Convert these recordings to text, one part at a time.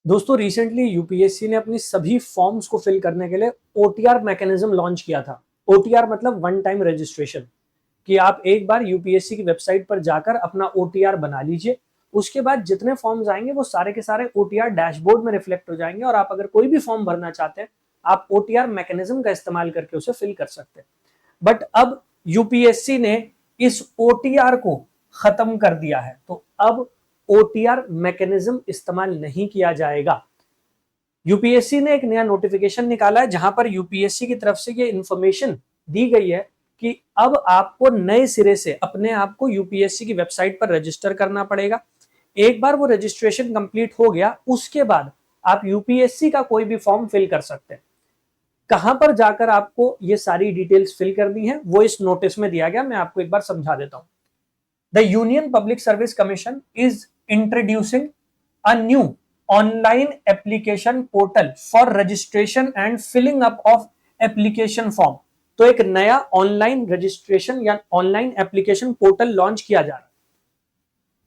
दोस्तों recently UPSC ने अपनी सभी फॉर्म्स को फिल करने के लिए ओटीआर मैकेनिज्म लॉन्च किया था। ओटीआर मतलब वन टाइम रजिस्ट्रेशन, कि आप एक बार यूपीएससी की वेबसाइट पर जाकर अपना ओटीआर बना लीजिए। उसके बाद जितने फॉर्म्स आएंगे वो सारे के सारे ओटीआर डैशबोर्ड में रिफ्लेक्ट हो जाएंगे और आप अगर कोई भी फॉर्म भरना चाहते हैं आप ओटीआर मैकेनिज्म का इस्तेमाल करके उसे फिल कर सकते हैं। बट अब यूपीएससी ने इस ओटीआर को खत्म कर दिया है, तो अब ओटीआर मैकेनिज्म इस्तेमाल नहीं किया जाएगा। यूपीएससी ने एक नया नोटिफिकेशन निकाला है जहां पर यूपीएससी की तरफ से ये इंफॉर्मेशन दी गई है कि अब आपको नए सिरे से अपने आप को यूपीएससी की वेबसाइट पर रजिस्टर करना पड़ेगा। एक बार वो रजिस्ट्रेशन कंप्लीट हो गया उसके बाद आप यूपीएससी का कोई भी फॉर्म फिल कर सकते हैं। कहां पर जाकर आपको ये सारी डिटेल्स फिल करनी है वो इस नोटिस में दिया गया, मैं आपको एक बार समझा देता हूं। The Union Public Service Commission is introducing a new online application portal for registration and filling up of application form। तो एक नया ऑनलाइन रजिस्ट्रेशन या ऑनलाइन एप्लीकेशन पोर्टल लॉन्च किया जा रहा है।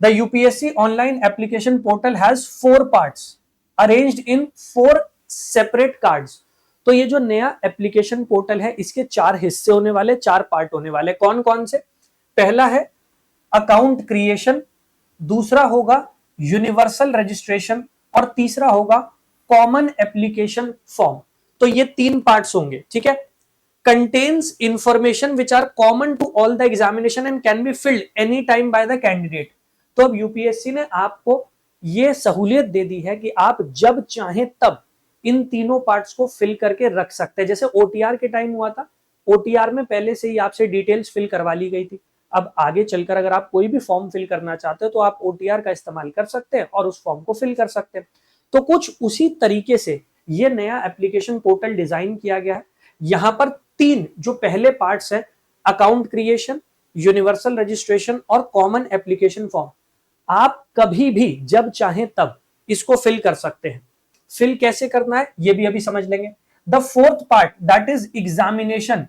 The UPSC online application portal has 4 parts arranged in 4 separate cards. तो ये जो नया एप्लीकेशन पोर्टल है इसके 4 हिस्से होने वाले, 4 पार्ट होने वाले। कौन कौन से? पहला है अकाउंट क्रिएशन, दूसरा होगा यूनिवर्सल रजिस्ट्रेशन और तीसरा होगा कॉमन एप्लीकेशन फॉर्म। तो ये 3 पार्ट्स होंगे, ठीक है। Contains information which are common to all the examination and can be filled any time by the candidate. तो अब यूपीएससी ने आपको ये सहूलियत दे दी है कि आप जब चाहें तब इन तीनों पार्ट्स को फिल करके रख सकते हैं। जैसे ओटीआर के टाइम हुआ था, ओटीआर में पहले से ही आपसे डिटेल्स फिल करवा ली गई थी। अब आगे चलकर अगर आप कोई भी फॉर्म फिल करना चाहते हो तो आप ओटीआर का इस्तेमाल कर सकते हैं और उस फॉर्म को फिल कर सकते हैं। तो कुछ उसी तरीके से ये नया एप्लीकेशन पोर्टल डिजाइन किया गया है। यहां पर 3 जो पहले पार्ट्स है, अकाउंट क्रिएशन, यूनिवर्सल रजिस्ट्रेशन और कॉमन एप्लीकेशन फॉर्म, आप कभी भी जब चाहें तब इसको फिल कर सकते हैं। फिल कैसे करना है ये भी अभी समझ लेंगे। The fourth part that is examination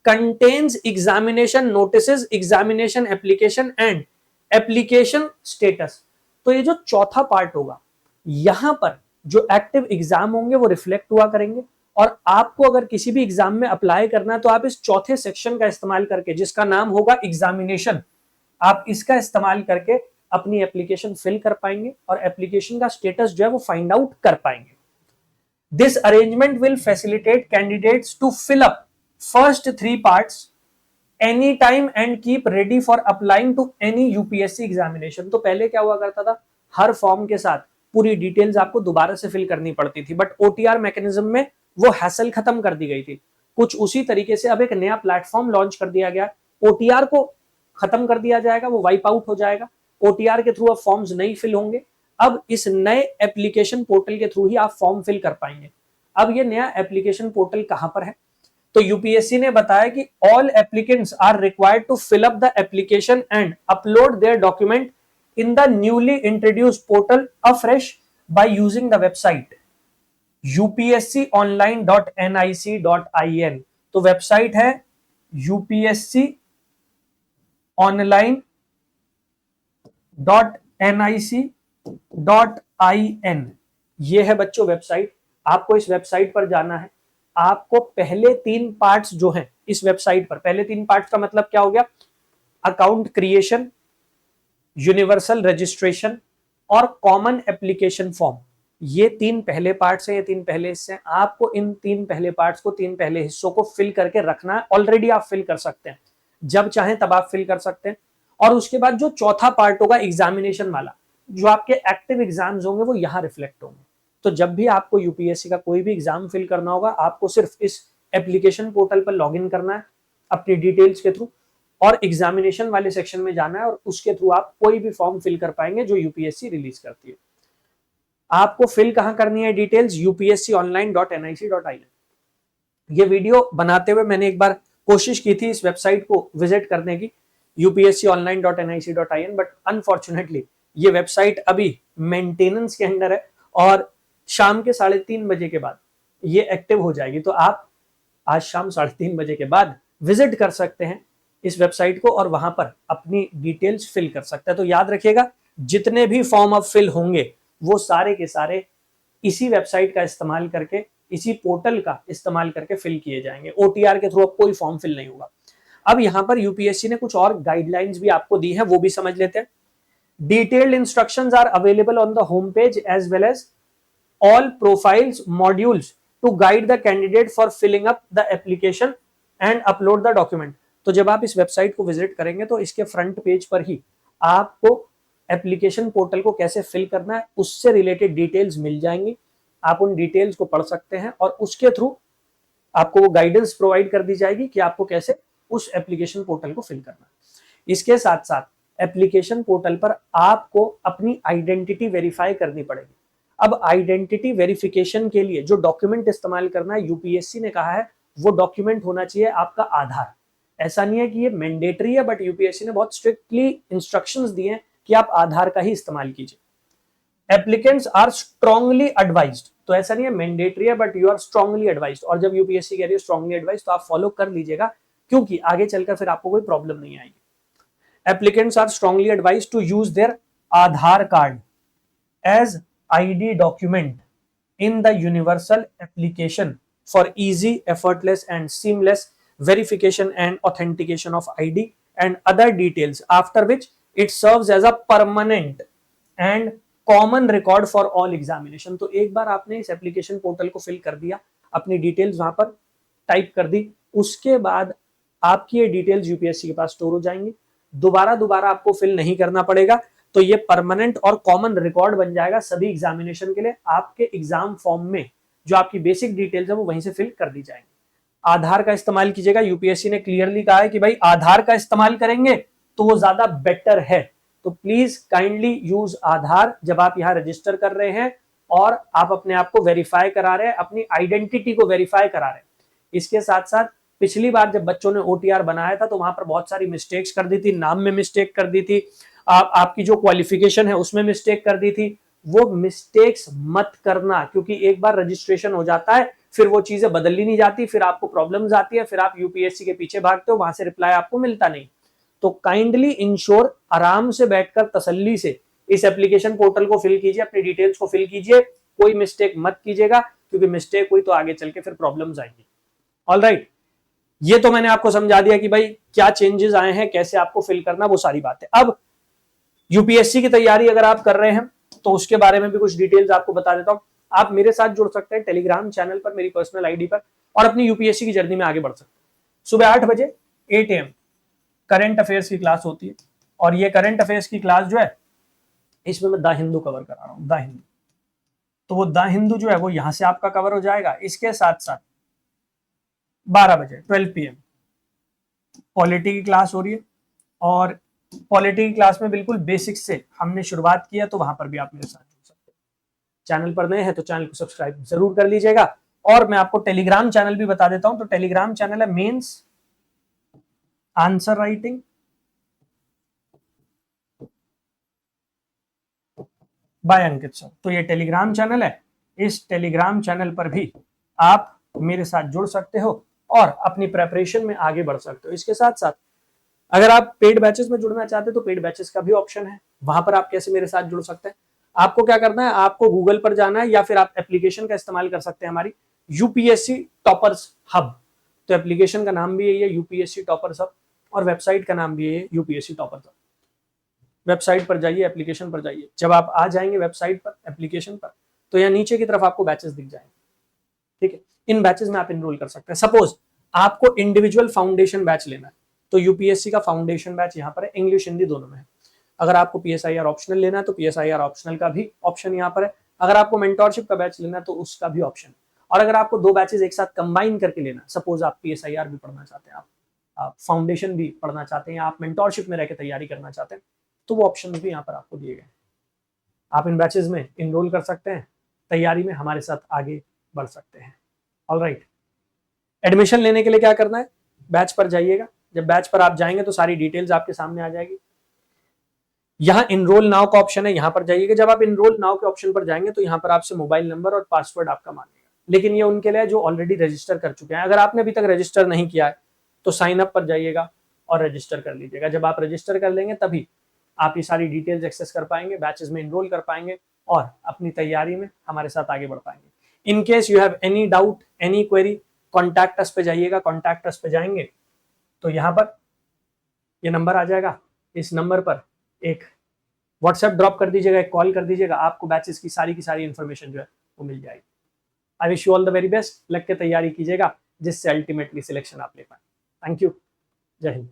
contains examination notices, examination application and application status। तो ये जो चौथा पार्ट होगा यहां पर जो एक्टिव एग्जाम होंगे वो रिफ्लेक्ट हुआ करेंगे और आपको अगर किसी भी एग्जाम में अप्लाई करना है तो आप इस चौथे सेक्शन का इस्तेमाल करके, जिसका नाम होगा एग्जामिनेशन, आप इसका इस्तेमाल करके अपनी एप्लीकेशन फिल कर पाएंगे और एप्लीकेशन का स्टेटस जो है वो फाइंड आउट कर पाएंगे। This arrangement will facilitate candidates to fill up first 3 parts anytime and keep ready for applying to any UPSC examination. तो पहले क्या हुआ करता था, हर फॉर्म के साथ पूरी डिटेल्स आपको दोबारा से फिल करनी पड़ती थी, बट ओटीआर मैकेनिज्म में वो हैसल खत्म कर दी गई थी। कुछ उसी तरीके से अब एक नया प्लेटफॉर्म लॉन्च कर दिया गया। ओटीआर को खत्म कर दिया जाएगा, वो वाइप आउट हो जाएगा। ओटीआर के थ्रू अब फॉर्म्स नहीं फिल होंगे। अब इस नए एप्लीकेशन पोर्टल के थ्रू ही आप फॉर्म फिल कर पाएंगे। अब ये नया एप्लीकेशन पोर्टल कहां पर है? तो यूपीएससी ने बताया कि all applicants are required to fill up the application and upload their document in the newly introduced portal afresh by using the website upsconline.nic.in। तो वेबसाइट है upsconline.nic.in। ये है बच्चों वेबसाइट। आपको इस वेबसाइट पर जाना है। आपको पहले 3 पार्ट्स जो हैं इस वेबसाइट पर, पहले 3 पार्ट्स का मतलब क्या हो गया? अकाउंट क्रिएशन, यूनिवर्सल रजिस्ट्रेशन और कॉमन एप्लीकेशन फॉर्म। ये 3 पहले पार्ट्स हैं, ये 3 पहले हिस्से हैं। आपको इन 3 पहले पार्ट्स को, 3 पहले हिस्सों को फिल करके रखना है। ऑलरेडी आप फिल कर सकते हैं, जब चाहें तब आप फिल कर सकते हैं। और उसके बाद जो चौथा पार्ट होगा एग्जामिनेशन वाला, जो आपके एक्टिव एग्जाम्स होंगे वो यहां रिफ्लेक्ट होंगे। तो जब भी आपको यूपीएससी का कोई भी एग्जाम फिल करना होगा आपको सिर्फ इस एप्लीकेशन पोर्टल पर लॉगिन करना है अपनी डिटेल्स के थ्रू और एग्जामिनेशन वाले सेक्शन में जाना है और उसके थ्रू आप कोई भी फॉर्म फिल कर पाएंगे जो यूपीएससी रिलीज करती है। आपको फिल कहां करनी है डिटेल्स? upsconline.nic.in। ये वीडियो बनाते हुए मैंने एक बार कोशिश की थी इस वेबसाइट को विजिट करने की, upsconline.nic.in, बट अनफॉर्चुनेटली ये वेबसाइट अभी मेंटेनेंस के अंडर है और शाम के 3:30 बजे के बाद ये एक्टिव हो जाएगी। तो आप आज शाम 3:30 बजे के बाद विजिट कर सकते हैं इस वेबसाइट को और वहां पर अपनी डिटेल्स फिल कर सकते हैं। तो याद रखिएगा जितने भी फॉर्म अब फिल होंगे वो सारे के सारे इसी वेबसाइट का इस्तेमाल करके, इसी पोर्टल का इस्तेमाल करके फिल किए जाएंगे। ओटीआर के थ्रू अब कोई फॉर्म फिल नहीं होगा। अब यहां पर यूपीएससी ने कुछ और गाइडलाइंस भी आपको दी है, वो भी समझ लेते हैं। Detailed instructions are available on the home page as well as all profiles modules to guide the candidate for filling up the application and upload the document। तो जब आप इस वेबसाइट को विजिट करेंगे तो इसके फ्रंट पेज पर ही आपको एप्लीकेशन पोर्टल को कैसे फिल करना है उससे रिलेटेड डिटेल्स मिल जाएंगी। आप उन डिटेल्स को पढ़ सकते हैं और उसके थ्रू आपको वो गाइडेंस प्रोवाइड कर दी जाएगी कि आपको कैसे उस एप्लीकेशन पोर्टल को फिल करना है। इसके साथ साथ एप्लीकेशन पोर्टल पर आपको अपनी आइडेंटिटी वेरीफाई करनी पड़ेगी। अब आइडेंटिटी वेरिफिकेशन के लिए जो डॉक्यूमेंट इस्तेमाल करना है, यूपीएससी ने कहा है वो डॉक्यूमेंट होना चाहिए आपका आधार। ऐसा नहीं है कि ये मैंडेटरी है, बट यूपीएससी ने बहुत स्ट्रिक्टली इंस्ट्रक्शंस दिए हैं कि आप आधार का ही इस्तेमाल कीजिए। एप्लीकेंट्स आर स्ट्रांगली एडवाइज्ड, तो ऐसा नहीं है मैंडेटरी है, but you are strongly advised. और जब यूपीएससी कह रही है स्ट्रांगली एडवाइज्ड तो आप फॉलो कर लीजिएगा, क्योंकि आगे चलकर फिर आपको कोई प्रॉब्लम नहीं आएगी। Applicants are strongly advised to use their Aadhaar card as ID document in the universal application for easy, effortless and seamless verification and authentication of ID and other details, after which it serves as a permanent and common record for all examination। तो एक बार आपने इस application portal को fill कर दिया, अपनी details वहां पर टाइप कर दी, उसके बाद आपकी ये डिटेल्स यूपीएससी के पास स्टोर हो जाएंगी। दोबारा आपको फिल नहीं करना पड़ेगा, तो ये परमानेंट और कॉमन रिकॉर्ड बन जाएगा सभी एग्जामिनेशन के लिए। आपके एग्जाम फॉर्म में जो आपकी बेसिक डिटेल्स है वो वहीं से फिल कर दी जाएंगी। आधार का इस्तेमाल कीजिएगा, यूपीएससी ने क्लियरली कहा है कि भाई आधार का इस्तेमाल करेंगे तो वो ज्यादा बेटर है। तो प्लीज काइंडली यूज आधार जब आप यहाँ रजिस्टर कर रहे हैं और आप अपने आप को वेरीफाई करा रहे हैं, अपनी आइडेंटिटी को वेरीफाई करा रहे हैं। इसके साथ साथ पिछली बार जब बच्चों ने ओटीआर बनाया था तो वहां पर बहुत सारी मिस्टेक्स कर दी थी, नाम में मिस्टेक कर दी थी, आपकी जो क्वालिफिकेशन है उसमें मिस्टेक कर दी थी। वो मिस्टेक्स मत करना, क्योंकि एक बार रजिस्ट्रेशन हो जाता है फिर वो चीजें बदल ही नहीं जाती, फिर आपको प्रॉब्लम्स आती है, फिर आप यूपीएससी के पीछे भागते हो, वहां से रिप्लाई आपको मिलता नहीं। तो काइंडली इंश्योर, आराम से बैठकर तसल्ली से इस एप्लीकेशन पोर्टल को फिल कीजिए, अपनी डिटेल्स को फिल कीजिए, कोई मिस्टेक मत कीजिएगा, क्योंकि मिस्टेक हुई तो आगे चल के फिर प्रॉब्लम्स आएंगी। ऑलराइट, ये तो मैंने आपको समझा दिया कि भाई क्या चेंजेस आए हैं, कैसे आपको फिल करना, वो सारी बातें। अब यूपीएससी की तैयारी अगर आप कर रहे हैं तो उसके बारे में भी कुछ डिटेल्स आपको बता देता हूं। आप मेरे साथ जुड़ सकते हैं टेलीग्राम चैनल पर, मेरी पर्सनल आईडी पर, और अपनी यूपीएससी की जर्नी में आगे बढ़ सकते हैं। सुबह 8 बजे 8 AM करंट अफेयर्स की क्लास होती है, और ये करंट अफेयर्स की क्लास जो है इसमें मैं द हिंदू कवर करा रहा हूं, द हिंदू। तो वो द हिंदू जो है वो यहां से आपका कवर हो जाएगा। इसके साथ साथ 12 बजे 12 PM पॉलिटी की क्लास हो रही है, और पॉलिटी की क्लास में बिल्कुल बेसिक से हमने शुरुआत की है, तो वहां पर भी आप मेरे साथ जुड़ सकते हैं। चैनल पर नए हैं तो चैनल को सब्सक्राइब जरूर कर लीजिएगा। और मैं आपको टेलीग्राम चैनल भी बता देता हूं, तो टेलीग्राम चैनल है mains answer writing by Ankit sir. तो ये टेलीग्राम चैनल है, इस टेलीग्राम चैनल पर भी आप मेरे साथ जुड़ सकते हो और अपनी प्रेपरेशन में आगे बढ़ सकते हो। इसके साथ साथ अगर आप पेड बैचेस में जुड़ना चाहते हैं तो पेड बैचेस का भी ऑप्शन है, वहां पर आप कैसे मेरे साथ जुड़ सकते हैं। आपको क्या करना है, आपको गूगल पर जाना है या फिर आप एप्लीकेशन का इस्तेमाल कर सकते हैं, हमारी यूपीएससी टॉपर्स हब। तो एप्लीकेशन का नाम भी यही है, यूपीएससी टॉपर्स हब, और वेबसाइट का नाम भी यही है, यूपीएससी टॉपर्स हब। वेबसाइट पर जाइए, एप्लीकेशन पर जाइए। जब आप आ जाएंगे वेबसाइट पर, एप्लीकेशन पर, तो यहाँ नीचे की तरफ आपको बैचेस दिख जाएंगे। ठीक है, इन बैचेस में आप इनरोल कर सकते हैं। सपोज आपको इंडिविजुअल फाउंडेशन बैच लेना है तो यूपीएससी का फाउंडेशन बैच यहाँ पर है, इंग्लिश हिंदी दोनों में है। अगर आपको पीएसआईआर ऑप्शनल लेना है तो पीएसआईआर ऑप्शनल का भी ऑप्शन यहाँ पर है। अगर आपको मेंटोरशिप का बैच लेना है तो उसका भी ऑप्शन है। और अगर आपको दो बैचेस एक साथ कंबाइन करके लेना है, सपोज आप पीएसआईआर भी पढ़ना चाहते हैं, आप फाउंडेशन भी पढ़ना चाहते हैं, या आप मेंटोरशिप में रहकर तैयारी करना चाहते हैं, तो वो ऑप्शन भी यहाँ पर आपको दिए गए। आप इन बैचेस में इनरोल कर सकते हैं, तैयारी में हमारे साथ आगे बढ़ सकते हैं। ऑलराइट, एडमिशन लेने के लिए क्या करना है, बैच पर जाइएगा। जब बैच पर आप जाएंगे तो सारी डिटेल्स आपके सामने आ जाएगी। यहाँ इनरोल नाउ का ऑप्शन है, यहाँ पर जाइएगा। जब आप इनरोल नाउ के ऑप्शन पर जाएंगे तो यहाँ पर आपसे मोबाइल नंबर और पासवर्ड आपका मांगेगा, लेकिन ये उनके लिए जो ऑलरेडी रजिस्टर कर चुके हैं। अगर आपने अभी तक रजिस्टर नहीं किया है तो साइन अप पर जाइएगा और रजिस्टर कर लीजिएगा। जब आप रजिस्टर कर लेंगे तभी आप ये सारी डिटेल्स एक्सेस कर पाएंगे, बैचेस में इनरोल कर पाएंगे और अपनी तैयारी में हमारे साथ आगे बढ़ पाएंगे। In case you have any doubt, any query, contact us पे जाइएगा। कॉन्टैक्ट अस पे जाएंगे तो यहाँ पर ये नंबर आ जाएगा, इस नंबर पर एक व्हाट्सएप ड्रॉप कर दीजिएगा, एक कॉल कर दीजिएगा, आपको बैचेस की सारी इन्फॉर्मेशन जो है वो मिल जाएगी। I wish you all the very best. लग के तैयारी कीजिएगा जिससे अल्टीमेटली सिलेक्शन आप ले पाए। Thank you. जय हिंद।